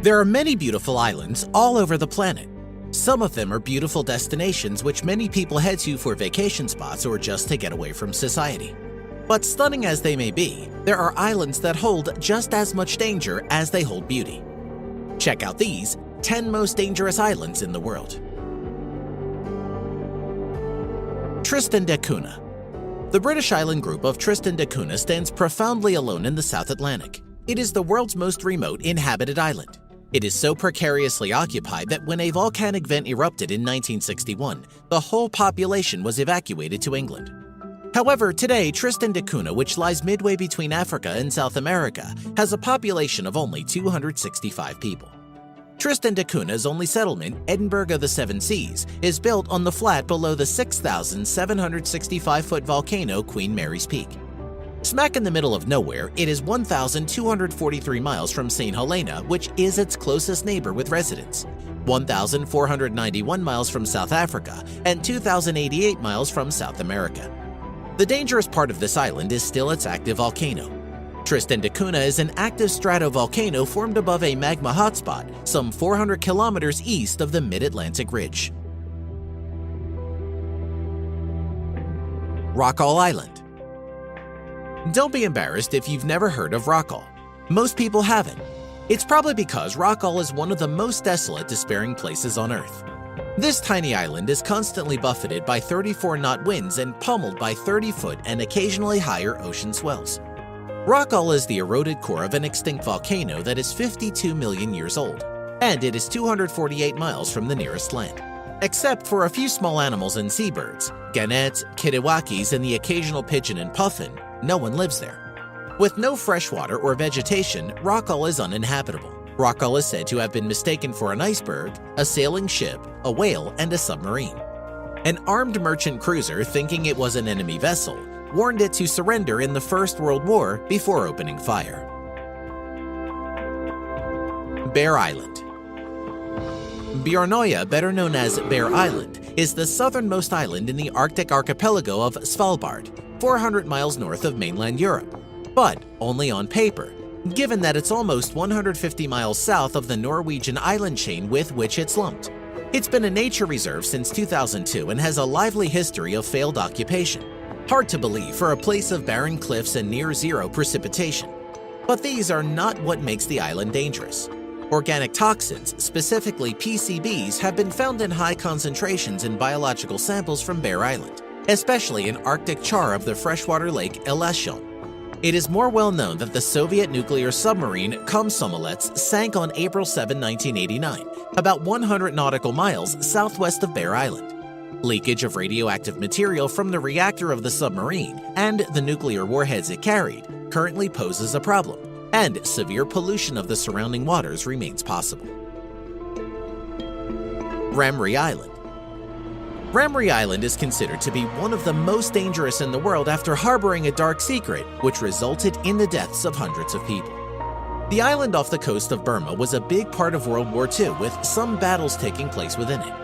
There are many beautiful islands all over the planet. Some of them are beautiful destinations which many people head to for vacation spots or just to get away from society. But stunning as they may be, there are islands that hold just as much danger as they hold beauty. Check out these 10 most dangerous islands in the world. Tristan da Cunha. The British island group of Tristan da Cunha stands profoundly alone in the South Atlantic. It is the world's most remote inhabited island. It is so precariously occupied that when a volcanic vent erupted in 1961, the whole population was evacuated to England. However, today, Tristan da Cunha, which lies midway between Africa and South America, has a population of only 265 people. Tristan da Cunha's only settlement, Edinburgh of the Seven Seas, is built on the flat below the 6,765-foot volcano Queen Mary's Peak. Smack in the middle of nowhere, it is 1,243 miles from St. Helena, which is its closest neighbor with residents, 1,491 miles from South Africa, and 2,088 miles from South America. The dangerous part of this island is still its active volcano. Tristan da Cunha is an active stratovolcano formed above a magma hotspot some 400 kilometers east of the Mid-Atlantic Ridge. Rockall Island. Don't be embarrassed if you've never heard of Rockall. Most people haven't. It's probably because Rockall is one of the most desolate, despairing places on Earth. This tiny island is constantly buffeted by 34-knot winds and pummeled by 30-foot and occasionally higher ocean swells. Rockall is the eroded core of an extinct volcano that is 52 million years old, and it is 248 miles from the nearest land. Except for a few small animals and seabirds, gannets, kittiwakes, and the occasional pigeon and puffin, no one lives there. With no fresh water or vegetation, Rockall is uninhabitable. Rockall is said to have been mistaken for an iceberg, a sailing ship, a whale, and a submarine. An armed merchant cruiser, thinking it was an enemy vessel, warned it to surrender in the First World War before opening fire. Bear Island. Bjornøya, better known as Bear Island, is the southernmost island in the Arctic archipelago of Svalbard, 400 miles north of mainland Europe, but only on paper, given that it's almost 150 miles south of the Norwegian island chain with which it's lumped. It's been a nature reserve since 2002 and has a lively history of failed occupation. Hard to believe for a place of barren cliffs and near-zero precipitation. But these are not what makes the island dangerous. Organic toxins, specifically PCBs, have been found in high concentrations in biological samples from Bear Island, especially in Arctic char of the freshwater lake Elasjon. It is more well known that the Soviet nuclear submarine Komsomolets sank on April 7, 1989, about 100 nautical miles southwest of Bear Island. Leakage of radioactive material from the reactor of the submarine and the nuclear warheads it carried currently poses a problem, and severe pollution of the surrounding waters remains possible. Ramree Island. Ramree Island is considered to be one of the most dangerous in the world after harboring a dark secret which resulted in the deaths of hundreds of people. The island off the coast of Burma was a big part of World War II, with some battles taking place within it.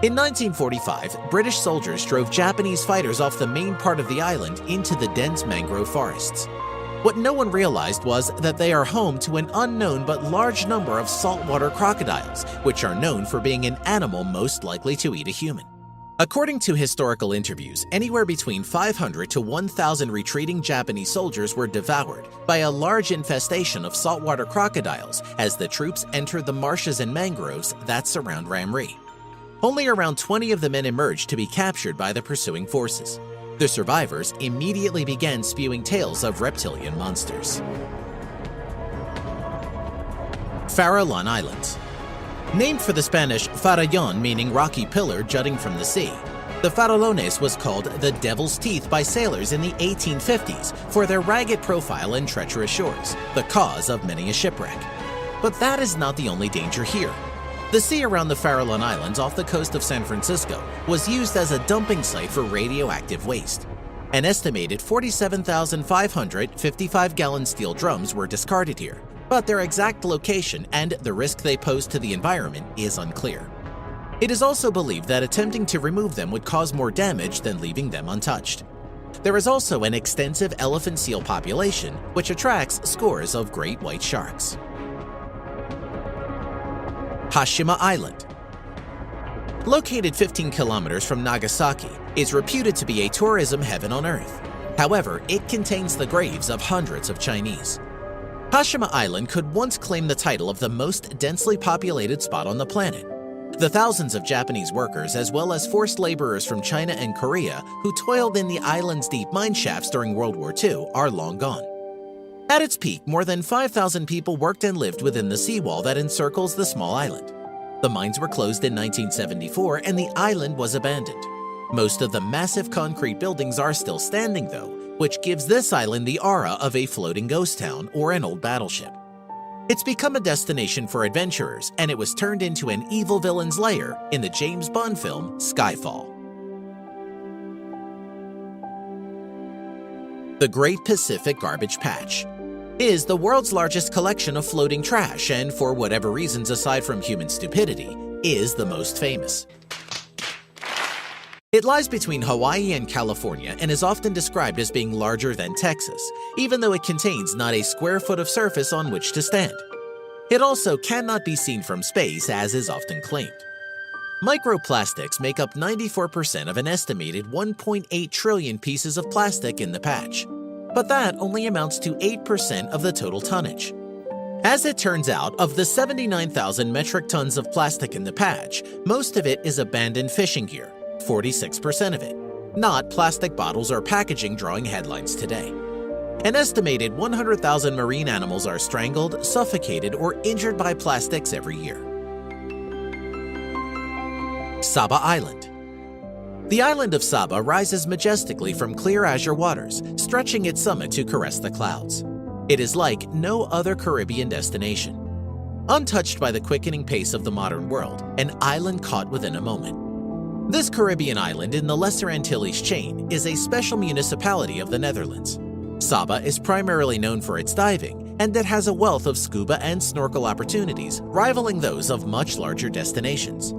In 1945, British soldiers drove Japanese fighters off the main part of the island into the dense mangrove forests. What no one realized was that they are home to an unknown but large number of saltwater crocodiles, which are known for being an animal most likely to eat a human. According to historical interviews, anywhere between 500 to 1,000 retreating Japanese soldiers were devoured by a large infestation of saltwater crocodiles as the troops entered the marshes and mangroves that surround Ramree. Only around 20 of the men emerged to be captured by the pursuing forces. The survivors immediately began spewing tales of reptilian monsters. Farallon Islands. Named for the Spanish farallón, meaning rocky pillar jutting from the sea, the Farallones was called the Devil's Teeth by sailors in the 1850s for their ragged profile and treacherous shores, the cause of many a shipwreck. But that is not the only danger here. The sea around the Farallon Islands off the coast of San Francisco was used as a dumping site for radioactive waste. An estimated 47,500 55-gallon steel drums were discarded here, but their exact location and the risk they pose to the environment is unclear. It is also believed that attempting to remove them would cause more damage than leaving them untouched. There is also an extensive elephant seal population, which attracts scores of great white sharks. Hashima Island. Located 15 kilometers from Nagasaki, is reputed to be a tourism heaven on Earth. However, it contains the graves of hundreds of Chinese. Hashima Island could once claim the title of the most densely populated spot on the planet. The thousands of Japanese workers, as well as forced laborers from China and Korea who toiled in the island's deep mine shafts during World War II, are long gone. At its peak, more than 5,000 people worked and lived within the seawall that encircles the small island. The mines were closed in 1974 and the island was abandoned. Most of the massive concrete buildings are still standing though, which gives this island the aura of a floating ghost town or an old battleship. It's become a destination for adventurers, and it was turned into an evil villain's lair in the James Bond film Skyfall. The Great Pacific Garbage Patch is the world's largest collection of floating trash and, for whatever reasons aside from human stupidity, is the most famous. It lies between Hawaii and California and is often described as being larger than Texas, even though it contains not a square foot of surface on which to stand. It also cannot be seen from space, as is often claimed. Microplastics make up 94% of an estimated 1.8 trillion pieces of plastic in the patch, but that only amounts to 8% of the total tonnage. As it turns out, of the 79,000 metric tons of plastic in the patch, most of it is abandoned fishing gear, 46% of it, not plastic bottles or packaging drawing headlines today. An estimated 100,000 marine animals are strangled, suffocated, or injured by plastics every year. Saba Island. The island of Saba rises majestically from clear azure waters, stretching its summit to caress the clouds. It is like no other Caribbean destination. Untouched by the quickening pace of the modern world, an island caught within a moment. This Caribbean island in the Lesser Antilles chain is a special municipality of the Netherlands. Saba is primarily known for its diving, and it has a wealth of scuba and snorkel opportunities, rivaling those of much larger destinations.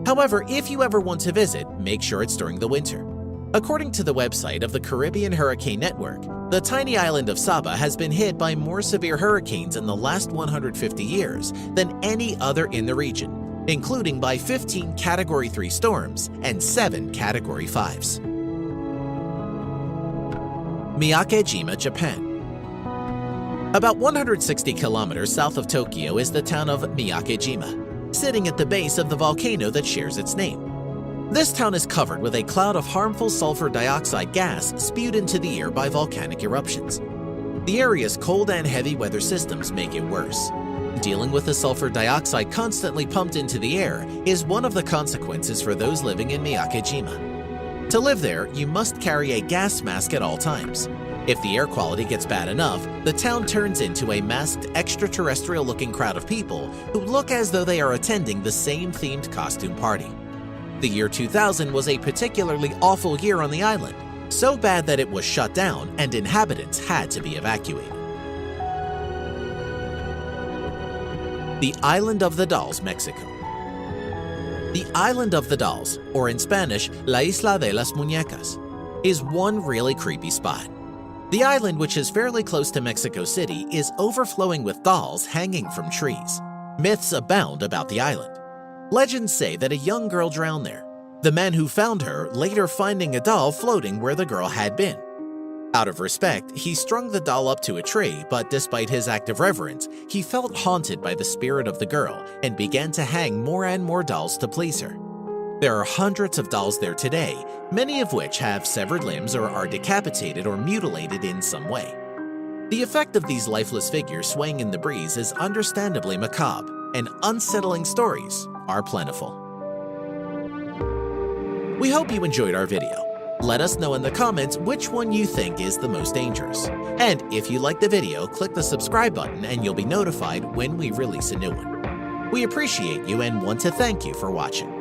However, if you ever want to visit, make sure it's during the winter. According to the website of the Caribbean Hurricane Network, the tiny island of Saba has been hit by more severe hurricanes in the last 150 years than any other in the region, including by 15 Category 3 storms and 7 Category 5s. Miyake-jima, Japan. About 160 kilometers south of Tokyo is the town of Miyake-jima, sitting at the base of the volcano that shares its name. This town is covered with a cloud of harmful sulfur dioxide gas spewed into the air by volcanic eruptions. The area's cold and heavy weather systems make it worse. Dealing with the sulfur dioxide constantly pumped into the air is one of the consequences for those living in Miyake-jima. To live there, you must carry a gas mask at all times. If the air quality gets bad enough, the town turns into a masked, extraterrestrial-looking crowd of people who look as though they are attending the same themed costume party. The year 2000 was a particularly awful year on the island, so bad that it was shut down and inhabitants had to be evacuated. The Island of the Dolls, Mexico. The Island of the Dolls, or in Spanish, La Isla de las Muñecas, is one really creepy spot. The island, which is fairly close to Mexico City, is overflowing with dolls hanging from trees. Myths abound about the island. Legends say that a young girl drowned there, the man who found her later finding a doll floating where the girl had been. Out of respect, he strung the doll up to a tree, but despite his act of reverence, he felt haunted by the spirit of the girl and began to hang more and more dolls to please her. There are hundreds of dolls there today, many of which have severed limbs or are decapitated or mutilated in some way. The effect of these lifeless figures swaying in the breeze is understandably macabre, and unsettling stories are plentiful. We hope you enjoyed our video. Let us know in the comments which one you think is the most dangerous. And if you like the video, click the subscribe button and you'll be notified when we release a new one. We appreciate you and want to thank you for watching.